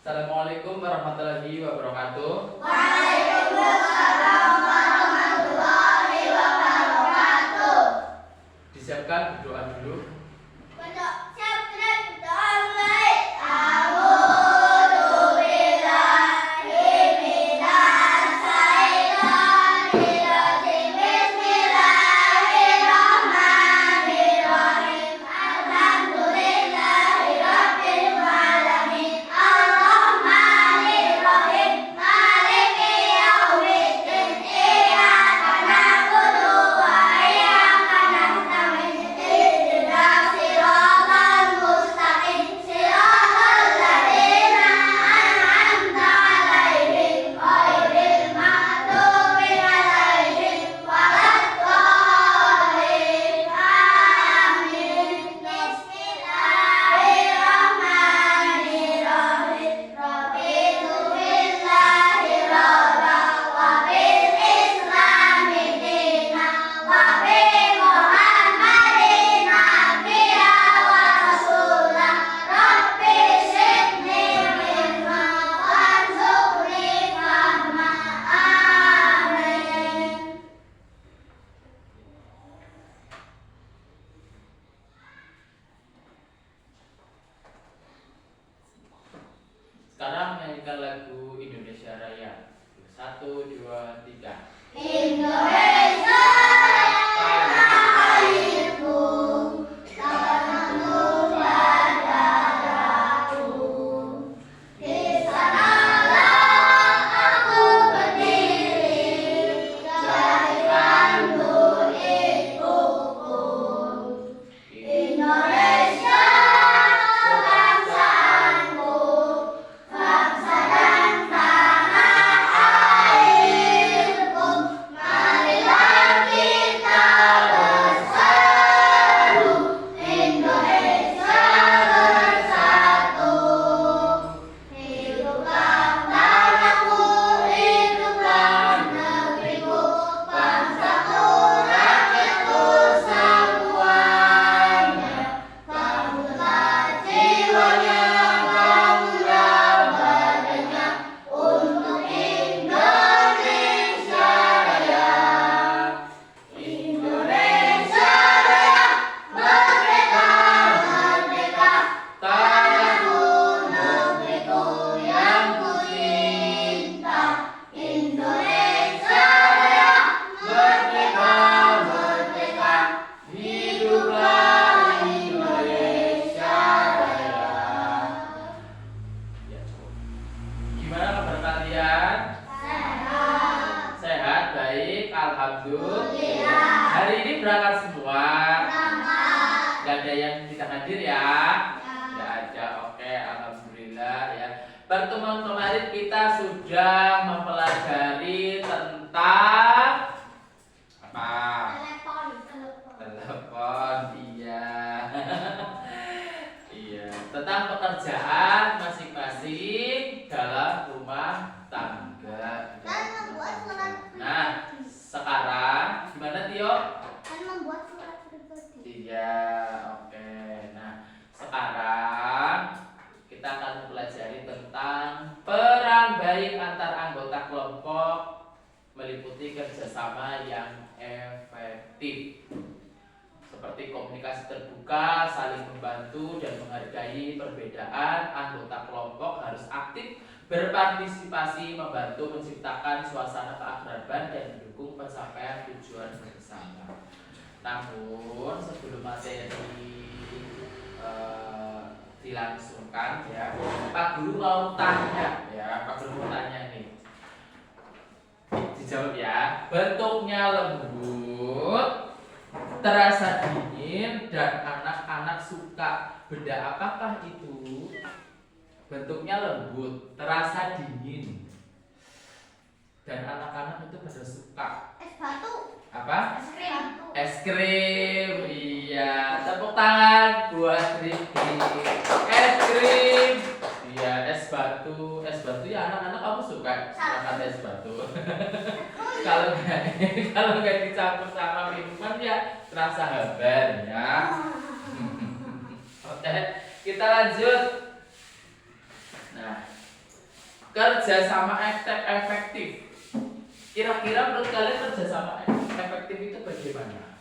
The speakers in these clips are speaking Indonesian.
Assalamualaikum warahmatullahi wabarakatuh. Waalaikumsalam warahmatullahi wabarakatuh. Disiapkan berdoa dulu. Pondok Pesantren Darul Baik. A'udzu billahi minas syaitonir rajim. Bismillahirrahmanirrahim. Alhamdulillahi rabbil alamin. Ar-Rahmanir Rahim. Maliki yaumiddin. Iyyaka na'budu wa iyyaka nasta'in. Ihdinas siratal mustaqim. Siratal ladzina an'amta 'alaihim ghairil maghdubi 'alaihim waladdallin. Amin. Bismillahirrahmanirrahim. Raditu billahi rabban wa bil islami dinan wa bi Muhammadin nabiyyan wa rasulan. Rabbi zidni ilma warzuqni fahma. Amin. Sekarang nyanyikan lagu Indonesia Raya. 1, 2, 3. Indonesia tanah airku, tanahmu padaku. Di sanalah aku berdiri, jadikanmu ibuku. Indonesia sebangsaanku, bangsa dan tanah airku. Marilah kita bersatu, Indonesia bersatu. Hiduplah tanahku, hiduplah negeriku, bangsaku, rakyatku semuanya. Bangunlah jiwanya, bangunlah badannya untuk Indonesia Raya. Indonesia Raya, merdeka, merdeka, tanahku, negeriku yang ku cinta. Indonesia Raya, merdeka, merdeka, hiduplah Indonesia Raya. Ya, cukup. Gimana kabar kalian? Sehat. Sehat, baik, alhamdulillah. Alhamdulillah. Hari ini berangkat semua. Selamat. Gak ada yang tidak hadir ya? Ya. Gak ada, oke, alhamdulillah ya. Pertemuan kemarin kita sudah mempelajari tentang apa? Telepon. Telepon, iya. Iya, tentang pekerjaan masing-masing dalam rumah tangga. Dan membuat surat Nah, sekarang gimana Tio? Dan membuat surat pribadi. Iya, oke. Nah, sekarang kita akan mempelajari tentang peran baik antar anggota kelompok meliputi kerjasama yang efektif. Seperti komunikasi terbuka, saling membantu dan menghargai perbedaan, anggota kelompok harus aktif berpartisipasi membantu menciptakan suasana keakraban dan mendukung pencapaian tujuan bersama. Namun sebelum materi dilangsungkan ya, Pak Guru mau tanya ya, Pak Guru mau tanya nih, dijawab ya. Bentuknya lembut, terasa dingin dan anak-anak suka. Benda apakah itu? Bentuknya lembut, terasa dingin dan anak-anak itu pada suka. Es batu. Apa? Es krim. Es krim. Iya, tepuk tangan buat Rifki. Es krim. Iya, es batu. Es batu ya anak-anak kamu suka makan es batu. Kalau nggak dicampur sama minuman ya terasa hambar ya. Oke, kita lanjut. Nah, Kerjasama efektif. Kira-kira menurut kalian kerjasama efektif itu bagaimana?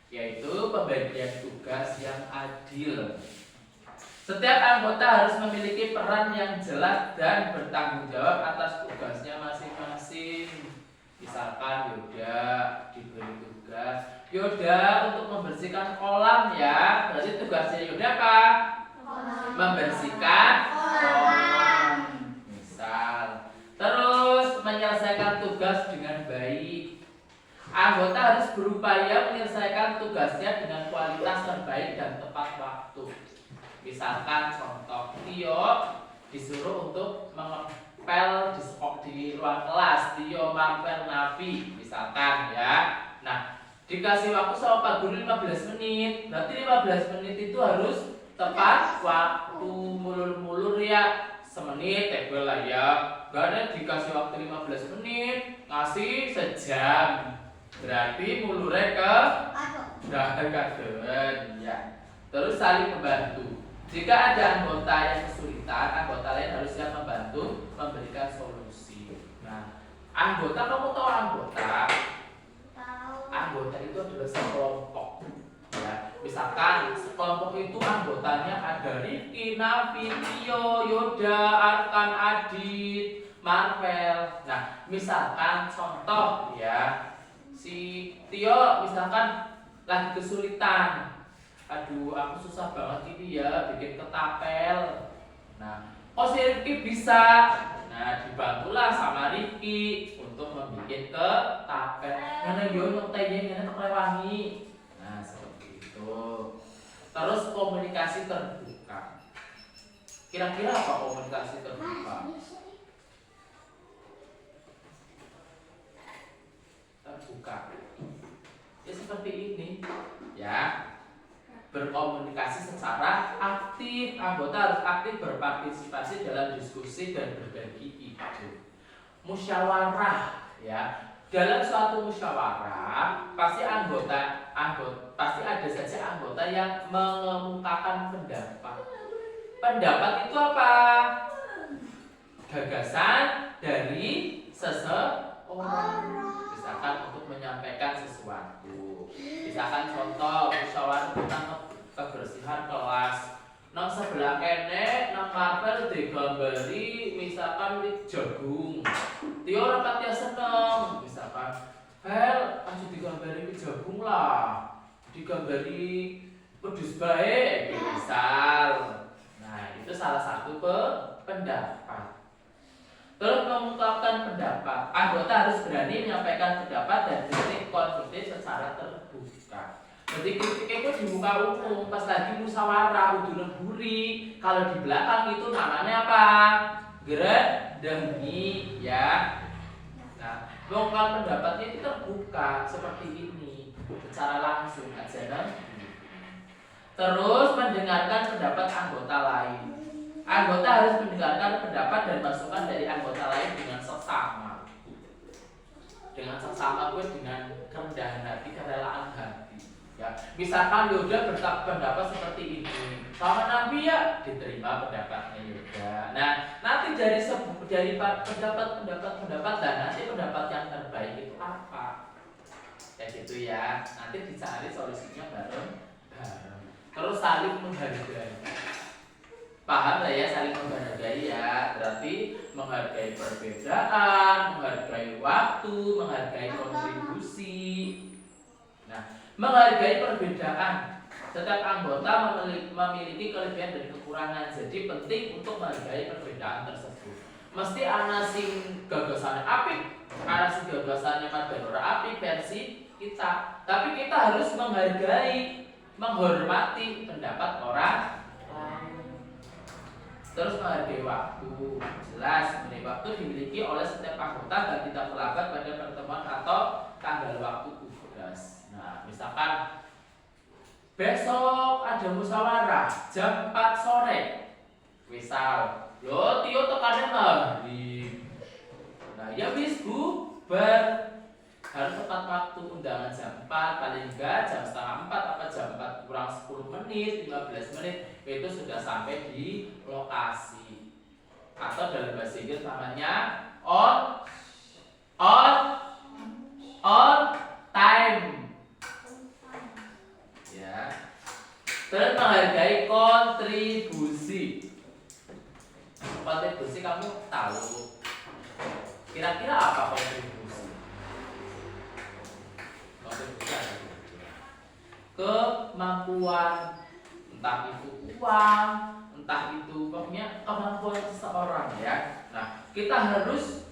Yaitu pembagian tugas yang adil. Setiap anggota harus memiliki peran yang jelas dan bertanggung jawab atas tugasnya masing-masing. Misalkan Yoda diberi tugas, Yoda untuk membersihkan kolam ya. Berarti tugasnya Yoda apa? Membersihkan kolam. Misal. Terus menyelesaikan tugas dengan baik. Anggota harus berupaya menyelesaikan tugasnya dengan kualitas terbaik dan tepat waktu. Misalkan contoh Tio disuruh untuk mengepel di ruang kelas, Tio mapel navi misalkan ya. Nah, dikasih waktu sama Pak Guru 15 menit. Berarti 15 menit itu harus tepat waktu, mulur-mulur ya semenit tebel lah ya. Gak ada dikasih waktu 15 menit, ngasih sejam. Berarti mulurnya ke kaden ya. Terus saling membantu. Jika ada anggota yang kesulitan, anggota lain harus siap membantu memberikan solusi. Nah, anggota, kamu tahu anggota? Anggota itu adalah sekelompok. Ya, misalkan sekelompok itu anggotanya ada Rifki, Nafi, Tio, Yoda, Arkan, Adit, Marvel. Nah, misalkan contoh ya, si Tio misalkan lagi kesulitan. Aduh, aku susah banget ini ya bikin ketapel. Nah, oh si Rifki bisa. Nah, dibantulah sama Rifki untuk membuat ketapel. Karena yo nyotenya ngene tok rewangi. Nah, seperti itu. Terus komunikasi terbuka. Kira-kira apa komunikasi terbuka? Terbuka. Ya seperti ini, ya. Berkomunikasi secara aktif. Anggota harus aktif berpartisipasi dalam diskusi dan berbagi ide. Musyawarah, ya. Dalam suatu musyawarah pasti pasti ada saja anggota yang mengemukakan pendapat. Pendapat itu apa? Gagasan dari seseorang. Misalkan untuk menyampaikan sesuatu. Misalkan contoh musyawarah tentang kebersihan kelas. Nang sebelah kene nang mapel digambari misalkan wit jagung. Tio ora pati seneng misalkan. Hel, aja digambari wit jagung lah. Digambari pedus bae misal. Nah, itu salah satu pendapat. Terus mengungkapkan pendapat, anggota harus berani menyampaikan pendapat dan kritik konstruktif secara terbuka. Jadi kritik itu di muka umum, pas lagi musyawarah, udah leburi. Kalau di belakang itu namanya apa? Demi ya. Nah, mengungkapkan pendapatnya itu terbuka seperti ini, secara langsung aja nanti. Terus mendengarkan pendapat anggota lain. Anggota harus mendengarkan pendapat dan masukan dari anggota lain dengan seksama. Dengan seksama gue dengan kerendahan hati, kerelaan hati. Ya, misalkan Yoda berpendapat seperti ini, sama Nabi ya diterima pendapatnya Yoda. Nah, nanti dari pendapat dan nanti pendapat yang terbaik itu apa? Kayak gitu ya. Nanti dicari solusinya bareng-bareng. Terus saling menghargai. Paham lah ya, saling menghargai ya. Berarti menghargai perbedaan, menghargai waktu, menghargai kontribusi. Nah, menghargai perbedaan. Setiap anggota memiliki kelebihan dan kekurangan. Jadi penting untuk menghargai perbedaan tersebut. Mesti ana sing gagasannya apik, ana sing gagasannya madhanora apik versi kita. Tapi kita harus menghargai, menghormati pendapat orang lain. Terus menghargai waktu. Jelas, mengenai waktu dimiliki oleh setiap anggota dan tidak terlambat pada pertemuan atau tanggal waktu tugas. Nah, misalkan besok ada musyawarah jam 4 sore. Misal, lo Tio tekannya maghrib. Nah, ya wis bubar. harus tepat waktu. Undangan jam 4, paling enggak jam setengah 4 apa jam 4 kurang 10 menit, 15 menit itu sudah sampai di lokasi. Atau dalam bahasa Inggris namanya on time. Ya. Terus menghargai kontribusi. Kontribusi kamu tahu. Kira-kira apa kontribusi? Kontribusi ada kemampuan, entah itu uang, entah itu pokoknya kemampuan seseorang ya. Nah, kita harus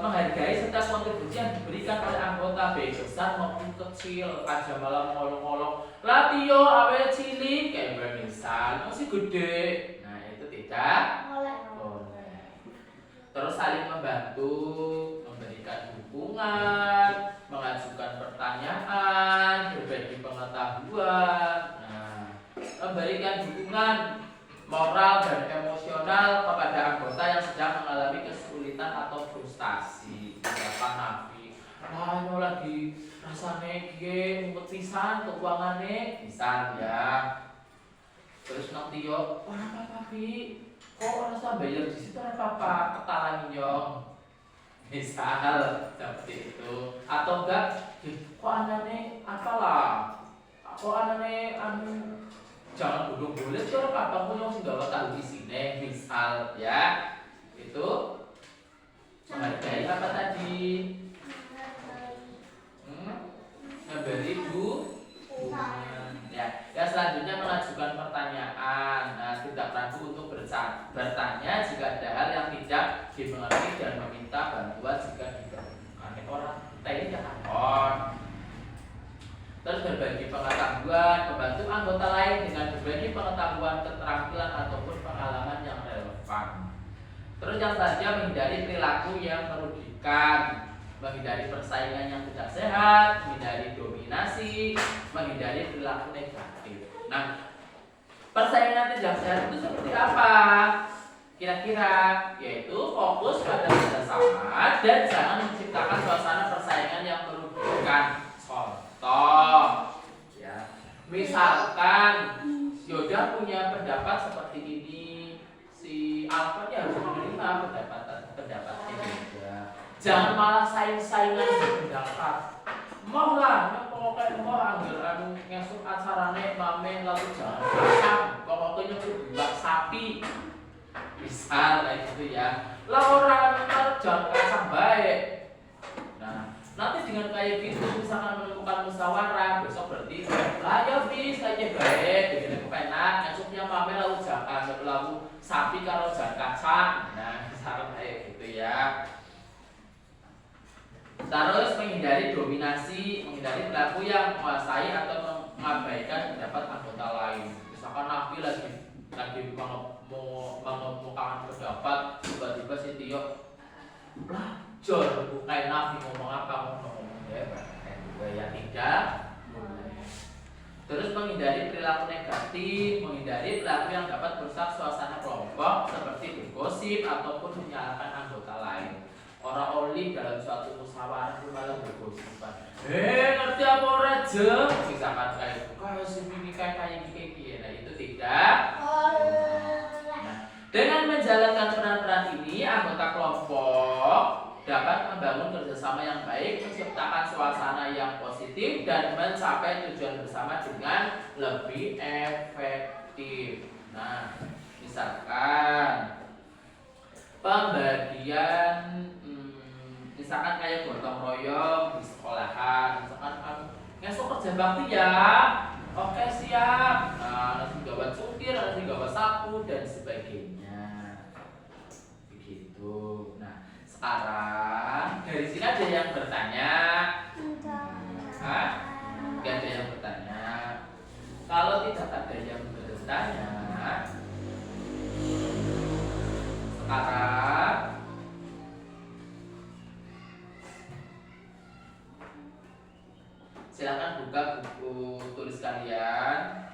menghargai setiap kontribusi yang diberikan oleh anggota, baik besar maupun kecil. Aja malah ngolong-ngolong latio awe cilik kayak misal masih gede. Nah, itu tidak boleh. Terus saling membantu, memberikan dukungan, mengajukan pertanyaan, berbagi pengetahuan. Nah, memberikan dukungan moral dan emosional kepada anggota yang sedang mengalami kesulitan atau frustasi. Misalkan Nabi, ini lagi rasane piye ngumpet pisan keuangane, misal ya. Terus nanti yo, ora apa-apa Pi. Kok rasa bayar di situ ora apa-apa, ketalan nyong. Misal seperti itu. Atau enggak, kok anane apalah? Kok anane jangan bodong-bodong sih orang apa pun yang sudah tahu isine, misal ya. Itu menghargai apa tadi? Memberi dukungan. Ya, selanjutnya mengajukan pertanyaan. Nah, tidak ragu untuk bertanya jika ada hal yang tidak dimengerti dan meminta bantuan jika diperlukan. Orang tadi jangan on. Terus berbagi pengetahuan, membantu anggota lain dengan berbagi pengetahuan, keterampilan ataupun pengalaman yang relevan. Terus yang terakhir menghindari perilaku yang merugikan, menghindari persaingan yang tidak sehat, menghindari dominasi, menghindari perilaku negatif. Nah, persaingan tidak sehat itu seperti apa? Kira-kira yaitu fokus pada kerjasama dan jangan menciptakan suasana persaingan yang merugikan. Contoh, ya, misalkan Yoda punya pendapat seperti ini, si Alfa harus menerima pendapatnya Yoda. Jangan malah saing-saingan berpendapat. Mau lah, pokoknya mau anggar ngesuk acarane mame lalu jangan pasang, pokoknya buat sapi. Misal kayak gitu ya. Lah orang jangan kasang baik. Nah, nanti dengan kayak gitu misalkan menemukan musyawarah besok berarti lah ya bis kayak baik begini kepenak ngesuknya mame lalu jangan lalu sapi kalau jangan kacang. Nah, misalkan kayak gitu ya. Terus menghindari dominasi, menghindari perilaku yang menguasai atau mengabaikan pendapat anggota lain. Misalkan Nabi lagi mengemukakan pendapat, tiba-tiba si Tio belajar bukan Nabi ngomong apa ngomong ya tidak boleh. Terus menghindari perilaku negatif, menghindari perilaku yang dapat merusak suasana kelompok seperti bergosip ataupun menyalahkan anggota lain. Orang oli dalam suatu musyawarah itu malah bergosipan. Ngerti apa ora jeng? Misalkan kayak kalau si Mimi kayak gini, nah itu tidak. Nah, dengan menjalankan peran-peran ini, anggota kelompok dapat membangun kerjasama yang baik, menciptakan suasana yang positif dan mencapai tujuan bersama dengan lebih efektif. Nah, misalkan pembagian misalkan kayak gotong royong di sekolahan, misalkan kamu ngesuk kerja bakti ya, oke siap. Nah, nanti gawat supir, nanti gawat sapu dan sebagainya. Begitu. Nah, sekarang dari sini ada yang bertanya? Hah? Gak ada yang bertanya. Kalau tidak ada yang bertanya, sekarang silakan buka buku tulis kalian.